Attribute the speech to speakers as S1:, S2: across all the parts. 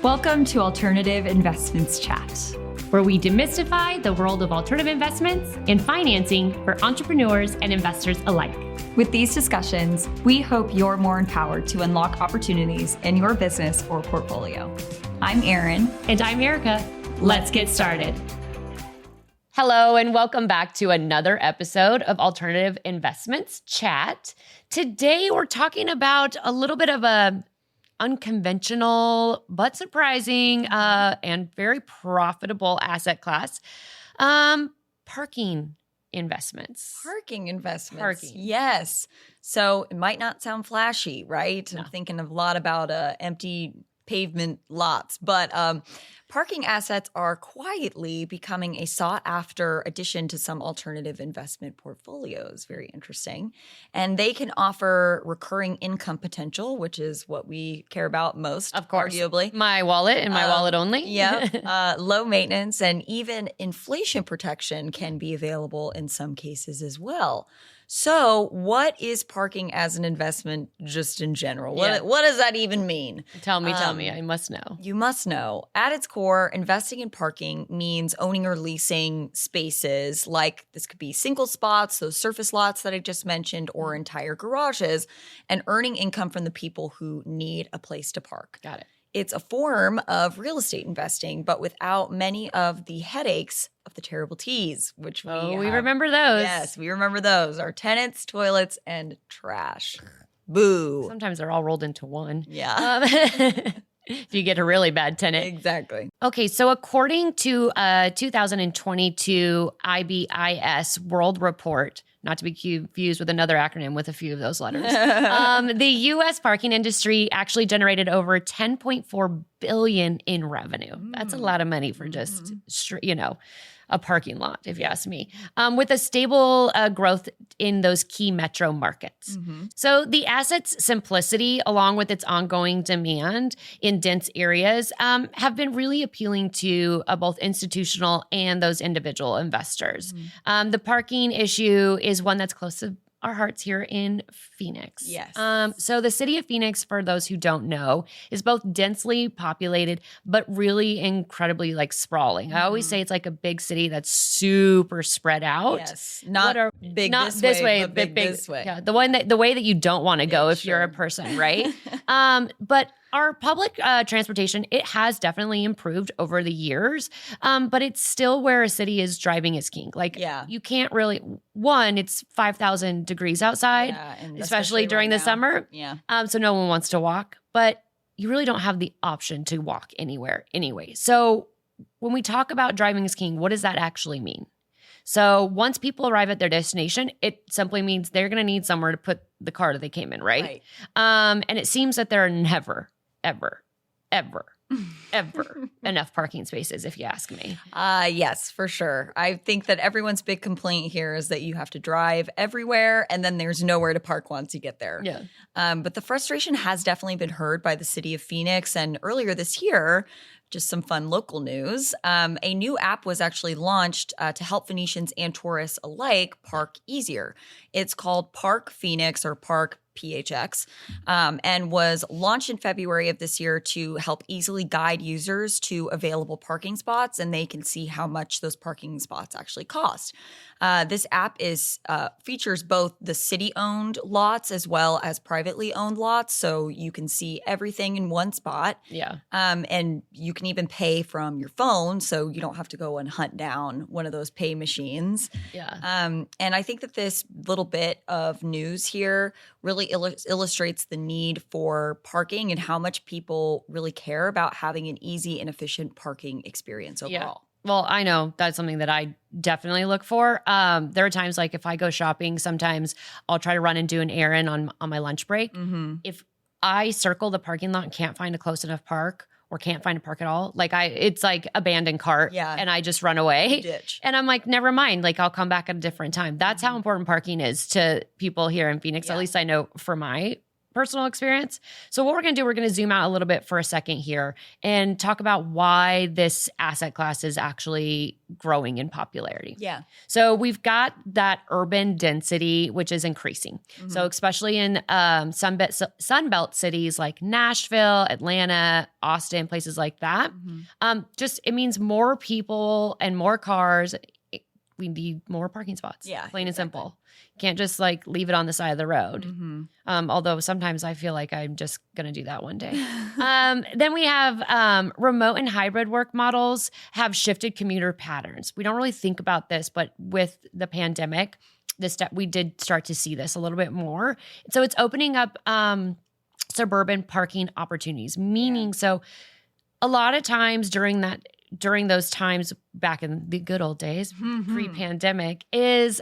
S1: Welcome to Alternative Investments Chat,
S2: where we demystify the world of alternative investments and financing for entrepreneurs and investors alike.
S1: With these discussions, we hope you're more empowered to unlock opportunities in your business or portfolio. I'm Erin.
S2: And I'm Erica. Let's get started. Hello, and welcome back to another episode of Alternative Investments Chat. Today, we're talking about a little bit of a unconventional but surprising and very profitable asset class, parking investments.
S3: Parking investments.
S2: Parking.
S3: Yes. So it might not sound flashy, right?
S2: No.
S3: I'm thinking a lot about empty pavement lots, but parking assets are quietly becoming a sought-after addition to some alternative investment portfolios. Very interesting. And they can offer recurring income potential, which is what we care about most,
S2: Of course.
S3: arguably.
S2: My wallet and my wallet only.
S3: Yeah. Low maintenance and even inflation protection can be available in some cases as well. So what is parking as an investment just in general? What does that even mean?
S2: Tell me. I must know.
S3: You must know. At its core, investing in parking means owning or leasing spaces like this could be single spots, those surface lots that I just mentioned, or entire garages, and earning income from the people who need a place to park.
S2: Got it.
S3: It's a form of real estate investing, but without many of the headaches of the terrible T's, which we
S2: remember those.
S3: Yes, we remember those. Our tenants, toilets, and trash. Boo.
S2: Sometimes they're all rolled into one.
S3: Yeah.
S2: If you get a really bad tenant.
S3: Exactly.
S2: Okay, so according to a 2022 IBIS World Report, not to be confused with another acronym with a few of those letters, the U.S. parking industry actually generated over $10.4 billion in revenue. That's a lot of money for just, a parking lot, if you ask me, with a stable growth in those key metro markets. So the asset's simplicity, along with its ongoing demand in dense areas, have been really appealing to both institutional and those individual investors. The parking issue is one that's close to our hearts here in Phoenix.
S3: Yes.
S2: So the city of Phoenix, for those who don't know, is both densely populated, but really incredibly sprawling. I always say it's like a big city that's super spread out.
S3: Yes. Not this way, but big this way.
S2: Yeah. The way that you don't want to go if you're a person, right? But our public transportation, it has definitely improved over the years, but it's still where a city is driving its king. You can't really, it's 5,000 degrees outside,
S3: and
S2: especially during
S3: right
S2: the summer.
S3: Yeah.
S2: So no one wants to walk, but you really don't have the option to walk anywhere anyway. So when we talk about driving as king, what does that actually mean? So once people arrive at their destination, it simply means they're going to need somewhere to put the car that they came in, right? And it seems that there are never, ever enough parking spaces, if you ask me.
S3: Yes, for sure. I think that everyone's big complaint here is that you have to drive everywhere and then there's nowhere to park once you get there.
S2: Yeah.
S3: But the frustration has definitely been heard by the city of Phoenix. And earlier this year, just some fun local news, a new app was actually launched to help Phoenicians and tourists alike park easier. It's called Park Phoenix or Park PHX, and was launched in February of this year to help easily guide users to available parking spots, and they can see how much those parking spots actually cost. This app features both the city-owned lots as well as privately owned lots, so you can see everything in one spot.
S2: Yeah.
S3: And you can even pay from your phone, so you don't have to go and hunt down one of those pay machines.
S2: Yeah.
S3: And I think that this little bit of news here really illustrates the need for parking and how much people really care about having an easy and efficient parking experience overall.
S2: Yeah. Well, I know that's something that I definitely look for. There are times if I go shopping, sometimes I'll try to run and do an errand on my lunch break. If I circle the parking lot and can't find a close enough park or can't find a park at all, it's like abandoned cart and I just run away.
S3: Ditch.
S2: And I'm like, never mind. I'll come back at a different time. That's how important parking is to people here in Phoenix. At least I know for my personal experience. So what we're going to do, we're going to zoom out a little bit for a second here and talk about why this asset class is actually growing in popularity.
S3: Yeah.
S2: So we've got that urban density, which is increasing. So especially in Sunbelt cities like Nashville, Atlanta, Austin, places like that, just it means more people and more cars. We need more parking spots.
S3: Yeah,
S2: Plain and simple. Can't just like leave it on the side of the road. Although sometimes I feel like I'm just going to do that one day. Then we have remote and hybrid work models have shifted commuter patterns. We don't really think about this, but with the pandemic, we did start to see this a little bit more. So it's opening up suburban parking opportunities, meaning so a lot of times during those times back in the good old days, pre-pandemic, is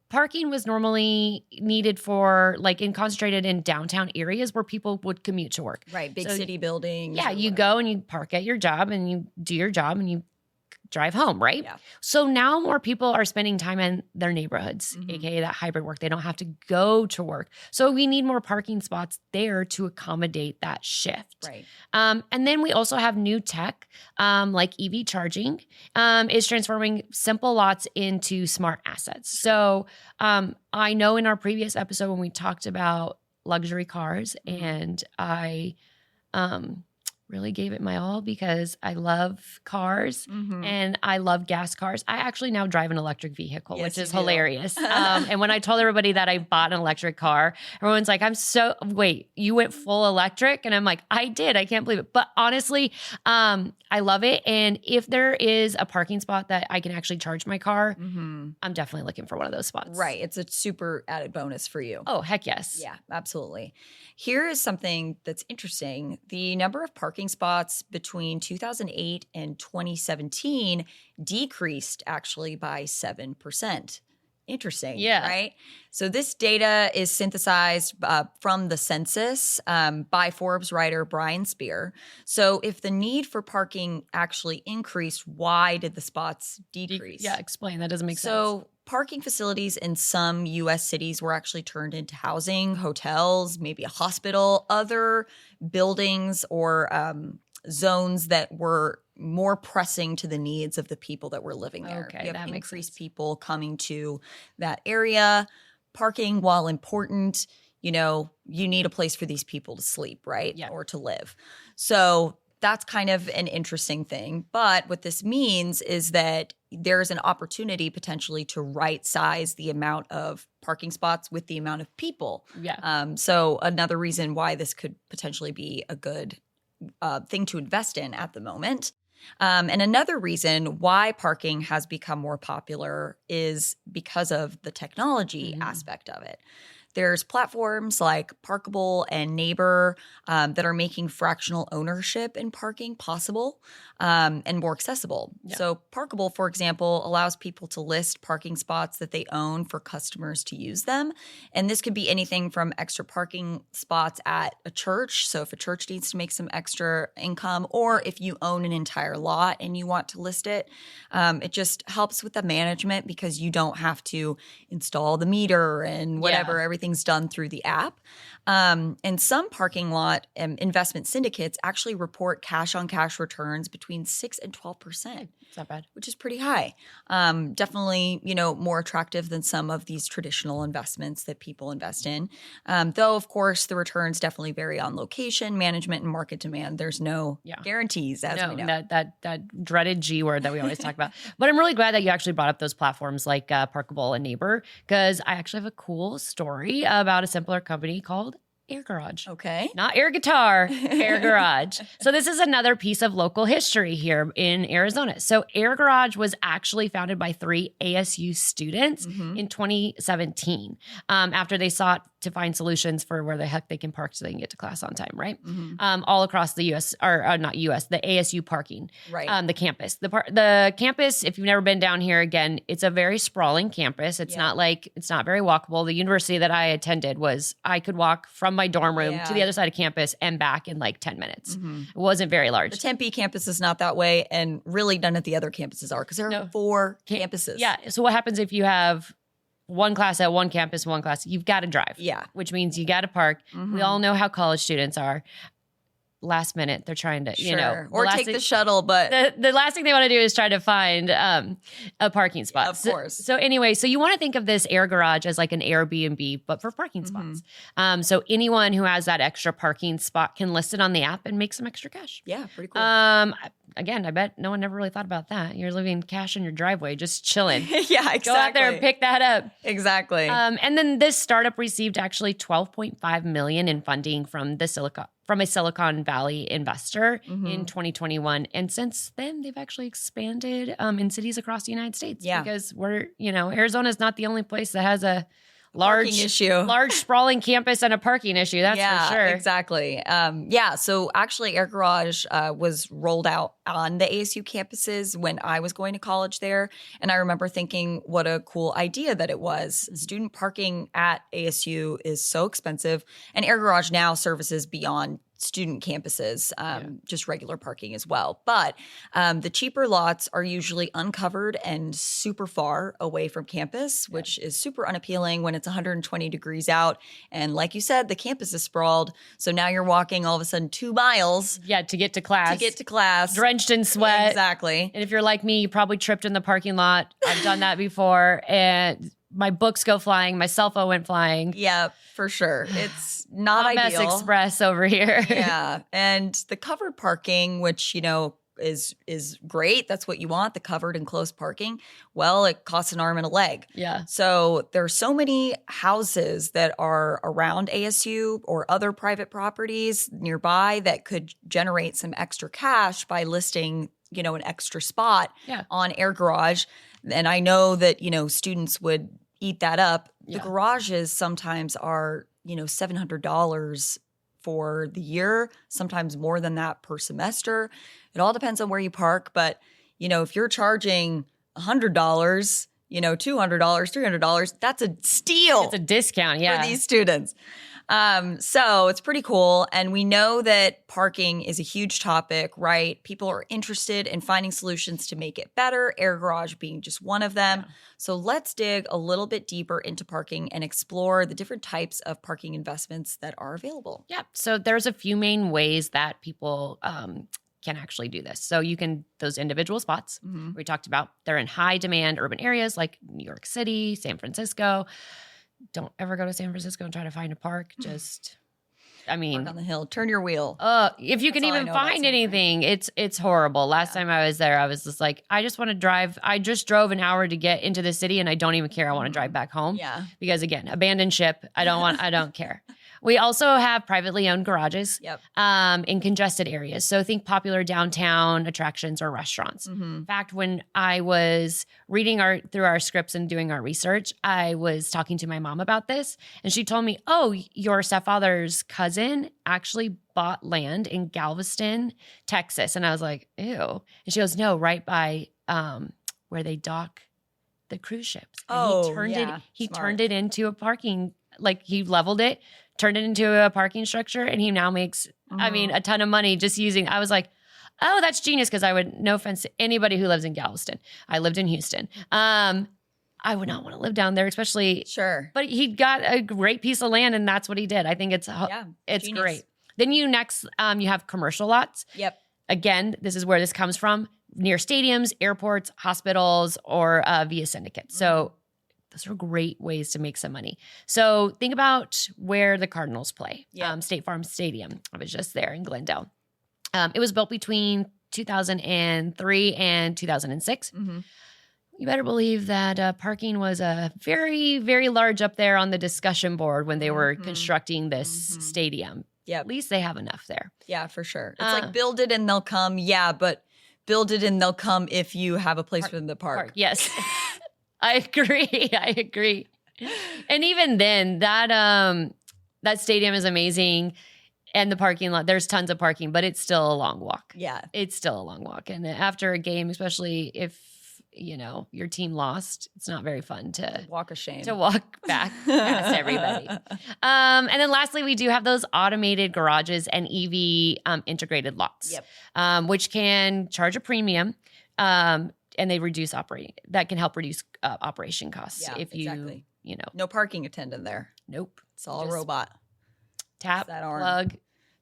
S2: parking was normally needed for concentrated in downtown areas where people would commute to work.
S3: Right. Big city buildings.
S2: Yeah. You go and you park at your job and you do your job and you drive home, right?
S3: Yeah.
S2: So now more people are spending time in their neighborhoods, aka that hybrid work. They don't have to go to work. So we need more parking spots there to accommodate that shift.
S3: Right.
S2: And then we also have new tech, like EV charging, is transforming simple lots into smart assets. So I know in our previous episode when we talked about luxury cars, and I really gave it my all because I love cars and I love gas cars. I actually now drive an electric vehicle,
S3: Yes,
S2: which is
S3: you do.
S2: hilarious. And when I told everybody that I bought an electric car, everyone's like, wait, you went full electric? And I'm like, I did. I can't believe it. But honestly, I love it. And if there is a parking spot that I can actually charge my car, I'm definitely looking for one of those spots.
S3: Right. It's a super added bonus for you.
S2: Oh, heck yes.
S3: Yeah, absolutely. Here is something that's interesting. The number of parking spots between 2008 and 2017 decreased actually by 7%. Interesting.
S2: Yeah.
S3: Right. So this data is synthesized from the census by Forbes writer Brian Spear. So if the need for parking actually increased, why did the spots decrease?
S2: Yeah, explain. That doesn't make sense.
S3: So parking facilities in some U.S. cities were actually turned into housing, hotels, maybe a hospital, other buildings or zones that were more pressing to the needs of the people that were living there.
S2: Okay,
S3: you
S2: that
S3: have
S2: makes
S3: increased
S2: sense.
S3: people coming to that area. Parking, while important, you need a place for these people to sleep, right?
S2: Yeah.
S3: Or to live. So that's kind of an interesting thing. But what this means is that there's an opportunity potentially to right size the amount of parking spots with the amount of people.
S2: Yeah.
S3: So another reason why this could potentially be a good thing to invest in at the moment. And another reason why parking has become more popular is because of the technology aspect of it. There's platforms like Parkable and Neighbor that are making fractional ownership in parking possible and more accessible.
S2: Yeah.
S3: So Parkable, for example, allows people to list parking spots that they own for customers to use them. And this could be anything from extra parking spots at a church. So if a church needs to make some extra income, or if you own an entire lot and you want to list it, it just helps with the management because you don't have to install the meter and whatever. Everything's done through the app. And some parking lot investment syndicates actually report cash on cash returns between 6 and 12%.
S2: It's not bad.
S3: Which is pretty high. Definitely, more attractive than some of these traditional investments that people invest in. Though, of course, the returns definitely vary on location, management, and market demand. There's no guarantees, as we know.
S2: That dreaded G word that we always talk about. But I'm really glad that you actually brought up those platforms like Parkable and Neighbor, because I actually have a cool story about a simpler company called Air Garage.
S3: Okay.
S2: Not air guitar, Air Garage. So this is another piece of local history here in Arizona. So Air Garage was actually founded by 3 ASU students in 2017 after they sought to find solutions for where the heck they can park so they can get to class on time, right? All across the U.S., or not U.S., the ASU parking,
S3: Right.
S2: the campus. The campus, if you've never been down here, again, it's a very sprawling campus. It's not very walkable. The university that I attended I could walk from my dorm room to the other side of campus and back in like 10 minutes. It wasn't very large.
S3: The Tempe campus is not that way, and really none of the other campuses are because there are 4 campuses.
S2: Yeah. So what happens if you have one class at one campus, one class, you've got to drive.
S3: Yeah.
S2: Which means you got to park. We all know how college students are. Last minute, they're trying to,
S3: or take the shuttle, but
S2: the last thing they want to do is try to find a parking spot.
S3: Of course.
S2: So anyway, so you want to think of this air garage as like an Airbnb, but for parking spots. So anyone who has that extra parking spot can list it on the app and make some extra cash.
S3: Yeah, pretty cool.
S2: Again, I bet no one ever really thought about that. You're leaving cash in your driveway, just chilling.
S3: Yeah, exactly.
S2: Go out there and pick that up.
S3: Exactly.
S2: And then this startup received actually $12.5 million in funding from a Silicon Valley investor in 2021. And since then, they've actually expanded in cities across the United States.
S3: Yeah.
S2: Because Arizona is not the only place that has a large sprawling campus and a parking issue. That's for sure.
S3: Exactly. So actually Air Garage was rolled out on the ASU campuses when I was going to college there. And I remember thinking what a cool idea that it was. Student parking at ASU is so expensive. And Air Garage now services beyond student campuses, just regular parking as well. But the cheaper lots are usually uncovered and super far away from campus, which is super unappealing when it's 120 degrees out. And like you said, the campus is sprawled. So now you're walking all of a sudden 2 miles.
S2: Yeah, to get to class. Drenched in sweat.
S3: Exactly.
S2: And if you're like me, you probably tripped in the parking lot. I've done that before. And my books go flying. My cell phone went flying.
S3: Yeah, for sure. It's not
S2: Hot
S3: ideal.
S2: Mess Express over here.
S3: Yeah. And the covered parking, which, is great. That's what you want, the covered and closed parking. Well, it costs an arm and a leg.
S2: Yeah.
S3: So there's so many houses that are around ASU or other private properties nearby that could generate some extra cash by listing, an extra spot on Air Garage. And I know that, students would eat that up. The garages sometimes are, $700 for the year, sometimes more than that per semester. It all depends on where you park. But, if you're charging $100, $200, $300, that's a steal.
S2: It's a discount,
S3: for these students. So it's pretty cool. And we know that parking is a huge topic, right? People are interested in finding solutions to make it better, Air Garage being just one of them. Yeah. So let's dig a little bit deeper into parking and explore the different types of parking investments that are available.
S2: Yeah. So there's a few main ways that people can actually do this. So you can, those individual spots we talked about, they're in high demand urban areas like New York City, San Francisco. Don't ever go to San Francisco and try to find a park. Park
S3: on the hill, turn your wheel.
S2: If you can even find anything, it's horrible. Last time I was there, I was just like, I just want to drive. I just drove an hour to get into the city and I don't even care. I want to drive back home.
S3: Yeah.
S2: Because again, abandoned ship. I don't care. We also have privately owned garages in congested areas. So think popular downtown attractions or restaurants. In fact, when I was reading through our scripts and doing our research, I was talking to my mom about this. And she told me, oh, your stepfather's cousin actually bought land in Galveston, Texas. And I was like, ew. And she goes, no, right by where they dock the cruise ships. And he turned it into a parking, like he leveled it, turned it into a parking structure, and he now makes, a ton of money just using, I was like, oh, that's genius, because no offense to anybody who lives in Galveston. I lived in Houston. I would not want to live down there, especially.
S3: Sure.
S2: But he got a great piece of land, and that's what he did. I think it's
S3: genius.
S2: great. Then you have commercial lots.
S3: Yep.
S2: Again, this is where this comes from, near stadiums, airports, hospitals, or via syndicates. So those are great ways to make some money. So think about where the Cardinals play. State Farm Stadium. I was just there in Glendale. It was built between 2003 and 2006. You better believe that parking was very, very large up there on the discussion board when they were constructing this stadium. Yeah, at least they have enough there.
S3: Yeah, for sure. It's like build it and they'll come. Yeah, but build it and they'll come if you have a place for them to park.
S2: Yes. I agree. And even then, that stadium is amazing. And the parking lot, there's tons of parking, but it's still a long walk.
S3: Yeah.
S2: It's still a long walk. And after a game, especially if, your team lost, it's not very fun to
S3: walk of shame.
S2: To walk back past everybody. And then lastly, we do have those automated garages and EV integrated lots, which can charge a premium. And they reduce that can help reduce operation costs if you
S3: No parking attendant there.
S2: Nope.
S3: It's all a
S2: Just
S3: robot.
S2: Tap,
S3: that arm.
S2: plug,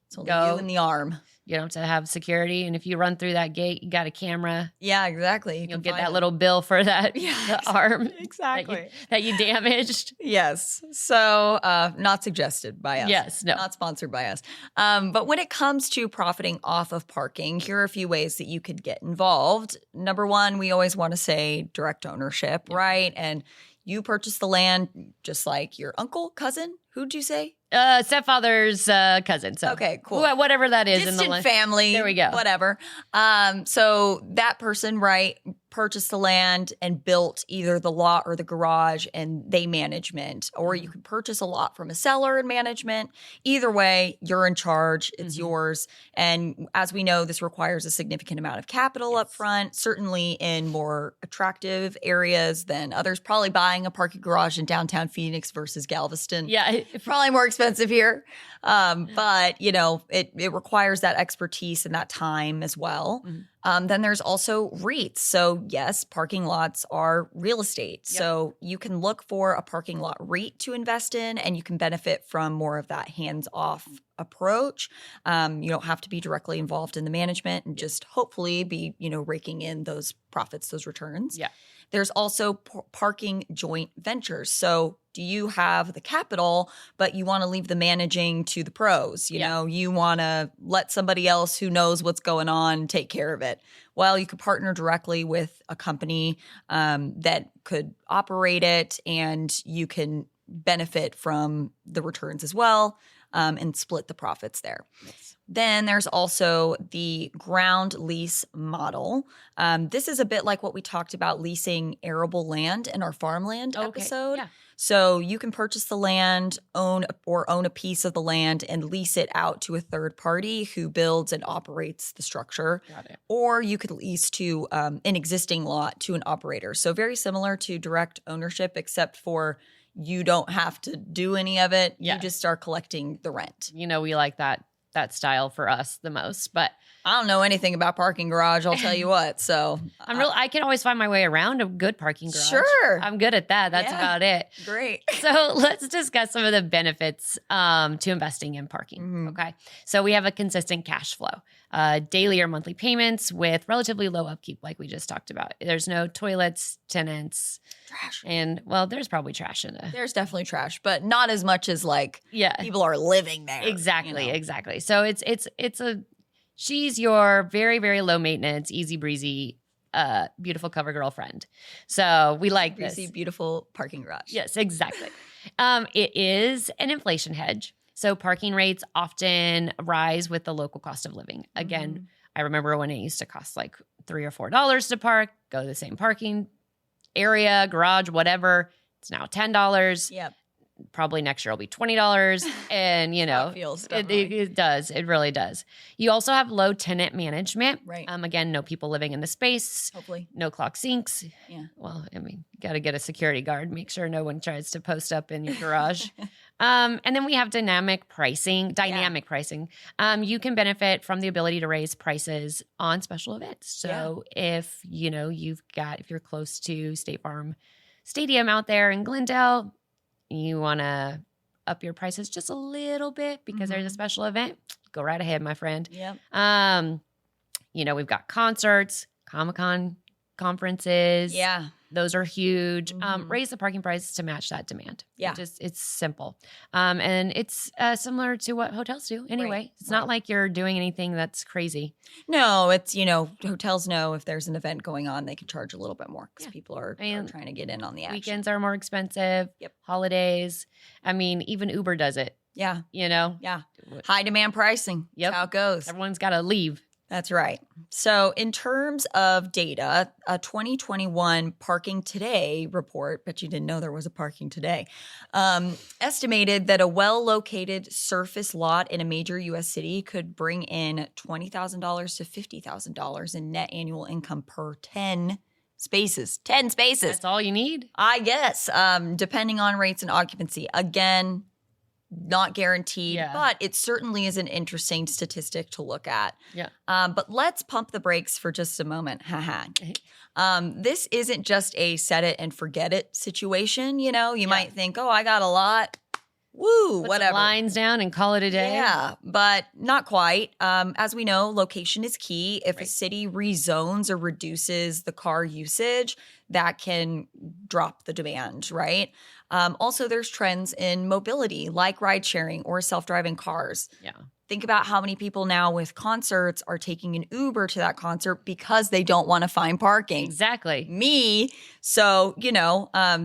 S3: It's only
S2: go.
S3: you and the arm.
S2: You don't have to have security. And if you run through that gate, you got a camera.
S3: Yeah, exactly.
S2: You'll get that little bill for that the arm
S3: Exactly.
S2: that you damaged.
S3: Yes. So not suggested by us.
S2: Yes, no.
S3: Not sponsored by us. But when it comes to profiting off of parking, here are a few ways that you could get involved. Number one, we always want to say direct ownership, right? And you purchase the land just like your uncle, cousin. Who'd you say?
S2: Stepfather's cousin. So
S3: Okay, cool.
S2: Whatever that is in the
S3: Distant family.
S2: There we go.
S3: Whatever. So that person, right, purchased the land and built either the lot or the garage, and they management. Or you could purchase a lot from a seller and management. Either way, you're in charge. It's yours. And as we know, this requires a significant amount of capital up front, certainly in more attractive areas than others. Probably buying a parking garage in downtown Phoenix versus Galveston.
S2: Yeah.
S3: Probably more expensive here. But, it requires that expertise and that time as well. Then there's also REITs. So yes, parking lots are real estate.
S2: Yep.
S3: So you can look for a parking lot REIT to invest in, and you can benefit from more of that hands-off approach. You don't have to be directly involved in the management and just hopefully be, raking in those profits, those returns.
S2: Yeah.
S3: There's also parking joint ventures. So do you have the capital, but you want to leave the managing to the pros? You want to let somebody else who knows what's going on take care of it. Well, you could partner directly with a company that could operate it, and you can benefit from the returns as well, and split the profits there.
S2: Yes.
S3: Then there's also the ground lease model. This is a bit like what we talked about leasing arable land in our farmland episode.
S2: Yeah.
S3: So you can purchase the land, own a piece of the land, and lease it out to a third party who builds and operates the structure.
S2: Got it.
S3: Or you could lease to an existing lot to an operator. So very similar to direct ownership, except for you don't have to do any of it.
S2: Yeah.
S3: You just start collecting the rent.
S2: We like that style for us the most, but
S3: I don't know anything about parking garage, I'll tell you what. So
S2: I can always find my way around a good parking garage.
S3: Sure.
S2: I'm good at that. That's about it.
S3: Great.
S2: So let's discuss some of the benefits to investing in parking. Okay. So we have a consistent cash flow, daily or monthly payments with relatively low upkeep, like we just talked about. There's no toilets, tenants,
S3: Trash.
S2: and there's probably trash in it.
S3: There's definitely trash, but not as much as
S2: Yeah.
S3: people are living there.
S2: Exactly. Exactly. So she's your very, very low maintenance, easy breezy, beautiful cover girlfriend. So we like
S3: You
S2: this.
S3: see beautiful parking garage.
S2: Yes, exactly. It is an inflation hedge. So parking rates often rise with the local cost of living. Again, I remember when it used to cost like $3 or $4 to park, go to the same parking area, garage, whatever. It's now $10.
S3: Yep.
S2: Probably next year will be $20. And,
S3: That feels definitely.
S2: it does. It really does. You also have low tenant management.
S3: Right.
S2: Again, no people living in the space.
S3: Hopefully.
S2: No clock sinks.
S3: Yeah.
S2: Well, you got to get a security guard. Make sure no one tries to post up in your garage. And then we have dynamic pricing. You can benefit from the ability to raise prices on special events. So if you're close to State Farm Stadium out there in Glendale, you want to up your prices just a little bit because there's a special event, go right ahead, my friend.
S3: Yep.
S2: We've got concerts, Comic-Con conferences.
S3: Yeah.
S2: Those are huge. Raise the parking prices to match that demand.
S3: Yeah.
S2: It's simple. And it's similar to what hotels do anyway.
S3: Right.
S2: It's not like you're doing anything that's crazy.
S3: No, it's, hotels know if there's an event going on, they can charge a little bit more because people are trying to get in on the action.
S2: Weekends are more expensive.
S3: Yep.
S2: Holidays. Even Uber does it.
S3: Yeah.
S2: Yeah.
S3: High demand pricing.
S2: Yep.
S3: That's how it goes.
S2: Everyone's got to leave.
S3: That's right. So in terms of data, a 2021 Parking Today report, bet you didn't know there was a Parking Today, estimated that a well-located surface lot in a major U.S. city could bring in $20,000 to $50,000 in net annual income per 10 spaces. 10 spaces.
S2: That's all you need.
S3: I guess, depending on rates and occupancy. Again, not guaranteed,
S2: Yeah.
S3: but it certainly is an interesting statistic to look at.
S2: Yeah.
S3: But let's pump the brakes for just a moment. This isn't just a set it and forget it situation. You know, you might think, oh, I got a lot. Woo,
S2: Put
S3: whatever.
S2: some lines down and call it a day.
S3: Yeah, but not quite. As we know, location is key. If a
S2: Right.
S3: city rezones or reduces the car usage, that can drop the demand, right? Also, there's trends in mobility like ride sharing or self-driving cars.
S2: Yeah.
S3: Think about how many people now with concerts are taking an Uber to that concert because they don't want to find parking.
S2: Exactly.
S3: Me. So,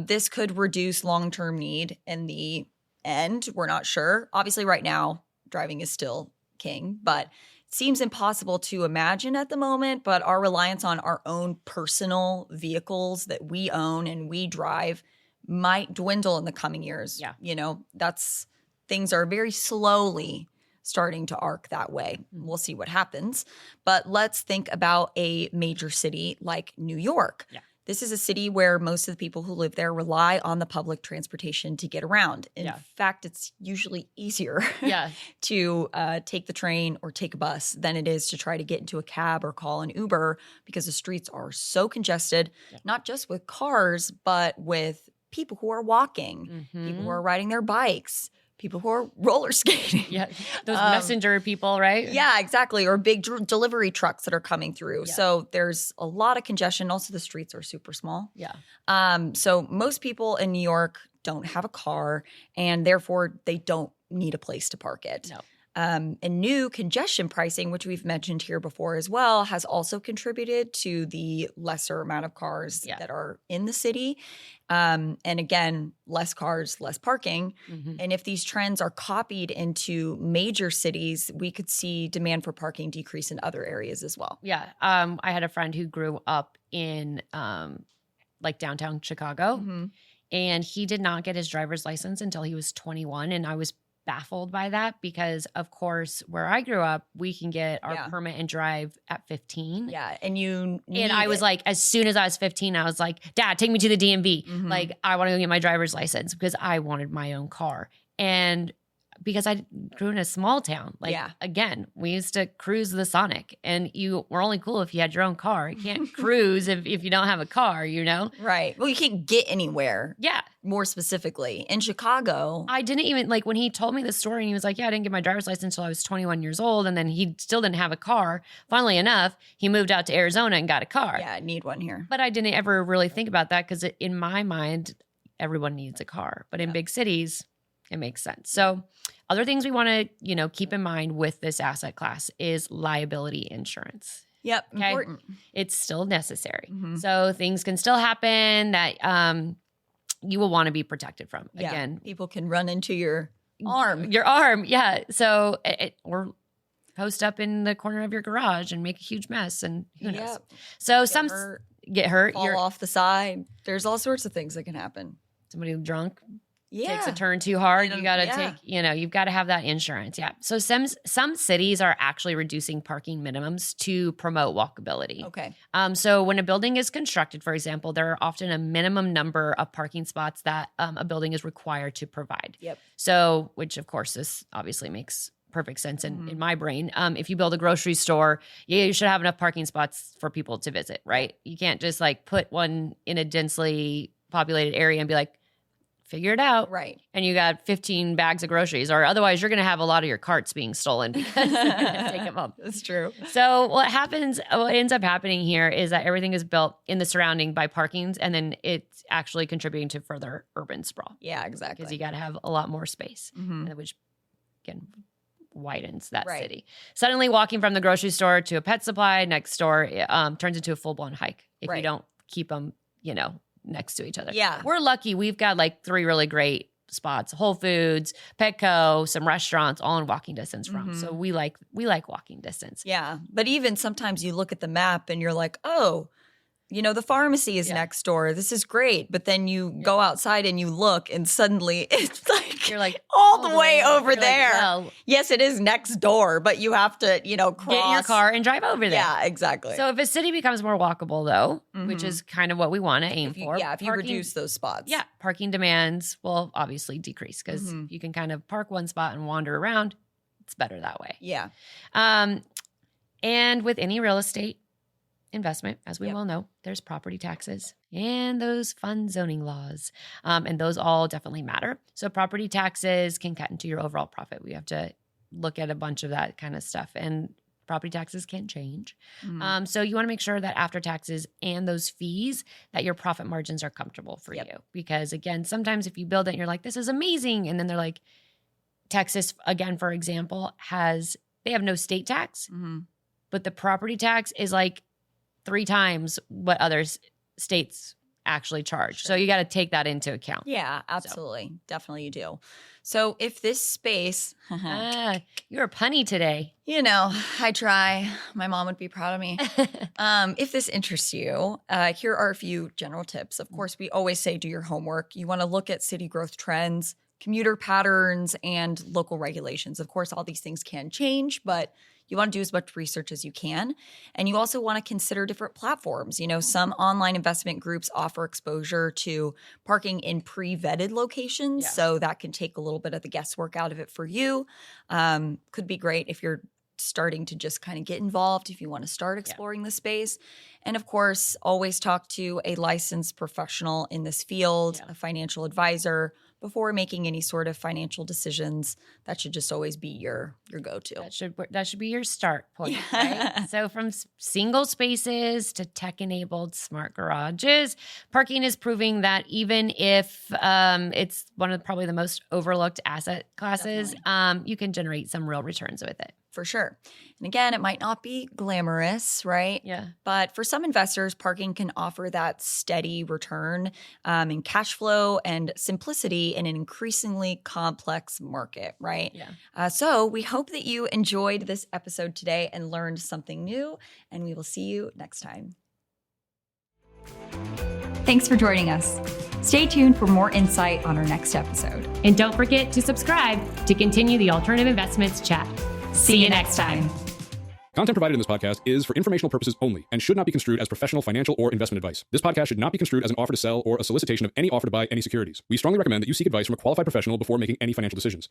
S3: this could reduce long-term need in the end. We're not sure. Obviously, right now, driving is still king, but it seems impossible to imagine at the moment. But our reliance on our own personal vehicles that we own and we drive might dwindle in the coming years.
S2: Yeah.
S3: Things are very slowly starting to arc that way. We'll see what happens. But let's think about a major city like New York.
S2: Yeah.
S3: This is a city where most of the people who live there rely on the public transportation to get around. In fact, it's usually easier to take the train or take a bus than it is to try to get into a cab or call an Uber because the streets are so congested, not just with cars, but with people who are walking, people who are riding their bikes, people who are roller skating.
S2: Yeah. Those messenger people, right?
S3: Yeah, exactly. Or big delivery trucks that are coming through.
S2: Yeah.
S3: So there's a lot of congestion. Also, the streets are super small.
S2: Yeah.
S3: So most people in New York don't have a car, and therefore they don't need a place to park it.
S2: No.
S3: And new congestion pricing, which we've mentioned here before as well, has also contributed to the lesser amount of cars that are in the city. And again, less cars, less parking.
S2: Mm-hmm.
S3: And if these trends are copied into major cities, we could see demand for parking decrease in other areas as well.
S2: Yeah. I had a friend who grew up in like downtown Chicago, and he did not get his driver's license until he was 21. And I was baffled by that because, of course, where I grew up, we can get our permit and drive at 15.
S3: Yeah, and
S2: I was like, as soon as I was 15, I was like, Dad, take me to the DMV. Like, I want to go get my driver's license because I wanted my own car. And because I grew in a small town, like, again, we used to cruise the Sonic, and you were only cool if you had your own car. You can't cruise if you don't have a car,
S3: Right. Well, you can't get anywhere.
S2: Yeah.
S3: More specifically, in Chicago.
S2: I didn't even, like, when he told me the story and he was like, yeah, I didn't get my driver's license until I was 21 years old. And then he still didn't have a car. Funnily enough, he moved out to Arizona and got a car.
S3: Yeah, I need one here.
S2: But I didn't ever really think about that because in my mind, everyone needs a car. But in big cities, it makes sense. So other things we want to, keep in mind with this asset class is liability insurance.
S3: Yep,
S2: Okay?
S3: important.
S2: It's still necessary. So things can still happen that you will want to be protected from.
S3: Yeah.
S2: Again,
S3: People can run into your arm.
S2: Your arm, yeah. So or post up in the corner of your garage and make a huge mess, and who knows.
S3: Yep.
S2: So
S3: Get hurt,
S2: get hurt.
S3: fall off the side. There's all sorts of things that can happen.
S2: Somebody drunk
S3: Yeah.
S2: takes a turn too hard.
S3: And,
S2: You got to you've got to have that insurance. Yeah. So some cities are actually reducing parking minimums to promote walkability.
S3: Okay.
S2: So when a building is constructed, for example, there are often a minimum number of parking spots that a building is required to provide.
S3: Yep.
S2: So, which of course, this obviously makes perfect sense in my brain. If you build a grocery store, you should have enough parking spots for people to visit, right? You can't just like put one in a densely populated area and be like, figure it out.
S3: Right.
S2: And you got 15 bags of groceries, or otherwise you're going to have a lot of your carts being stolen because you're going to take them home.
S3: That's true.
S2: So what ends up happening here is that everything is built in the surrounding by parkings, and then it's actually contributing to further urban sprawl.
S3: Yeah, exactly.
S2: Because you got to have a lot more space, which again widens that city. Suddenly walking from the grocery store to a pet supply next door turns into a full-blown hike if you don't keep them, next to each other.
S3: Yeah.
S2: We're lucky. We've got like 3 really great spots: Whole Foods, Petco, some restaurants, all in walking distance from. So we like walking distance.
S3: Yeah. But even sometimes you look at the map and you're like, oh, the pharmacy is next door. This is great. But then you go outside and you look and suddenly it's like,
S2: you're like
S3: all the way over
S2: you're
S3: there.
S2: Like, well,
S3: yes, it is next door, but you have to, cross.
S2: Get in your car and drive over there.
S3: Yeah, exactly.
S2: So if a city becomes more walkable though, which is kind of what we want to aim for.
S3: Yeah, if you reduce those spots.
S2: Yeah, parking demands will obviously decrease because you can kind of park one spot and wander around. It's better that way.
S3: Yeah.
S2: And with any real estate investment, as we well know, there's property taxes and those fund zoning laws. And those all definitely matter. So property taxes can cut into your overall profit. We have to look at a bunch of that kind of stuff. And property taxes can change. So you want to make sure that after taxes and those fees, that your profit margins are comfortable for you. Because again, sometimes if you build it and you're like, this is amazing. And then they're like, Texas, again, for example, they have no state tax, but the property tax is like 3 times what other states actually charge. So you got to take that into account.
S3: Yeah, absolutely. So. Definitely you do. So if this space...
S2: you're punny today.
S3: I try. My mom would be proud of me. If this interests you, here are a few general tips. Of course, we always say do your homework. You want to look at city growth trends, commuter patterns, and local regulations. Of course, all these things can change, but you want to do as much research as you can. And you also want to consider different platforms. Some online investment groups offer exposure to parking in pre-vetted locations. So that can take a little bit of the guesswork out of it for you. Could be great if you're starting to just kind of get involved, if you want to start exploring the space. And of course, always talk to a licensed professional in this field, a financial advisor, before making any sort of financial decisions. That should just always be your go-to.
S2: That should be your start point, right? So from single spaces to tech-enabled smart garages, parking is proving that even if it's one of probably the most overlooked asset classes, you can generate some real returns with it.
S3: For sure. And again, it might not be glamorous, right?
S2: Yeah.
S3: But for some investors, parking can offer that steady return in cash flow and simplicity in an increasingly complex market, right?
S2: Yeah.
S3: So we hope that you enjoyed this episode today and learned something new, and we will see you next time.
S1: Thanks for joining us. Stay tuned for more insight on our next episode.
S2: And don't forget to subscribe to continue the Alternative Investments chat.
S1: See you next time.
S4: Content provided in this podcast is for informational purposes only and should not be construed as professional, financial, or investment advice. This podcast should not be construed as an offer to sell or a solicitation of any offer to buy any securities. We strongly recommend that you seek advice from a qualified professional before making any financial decisions.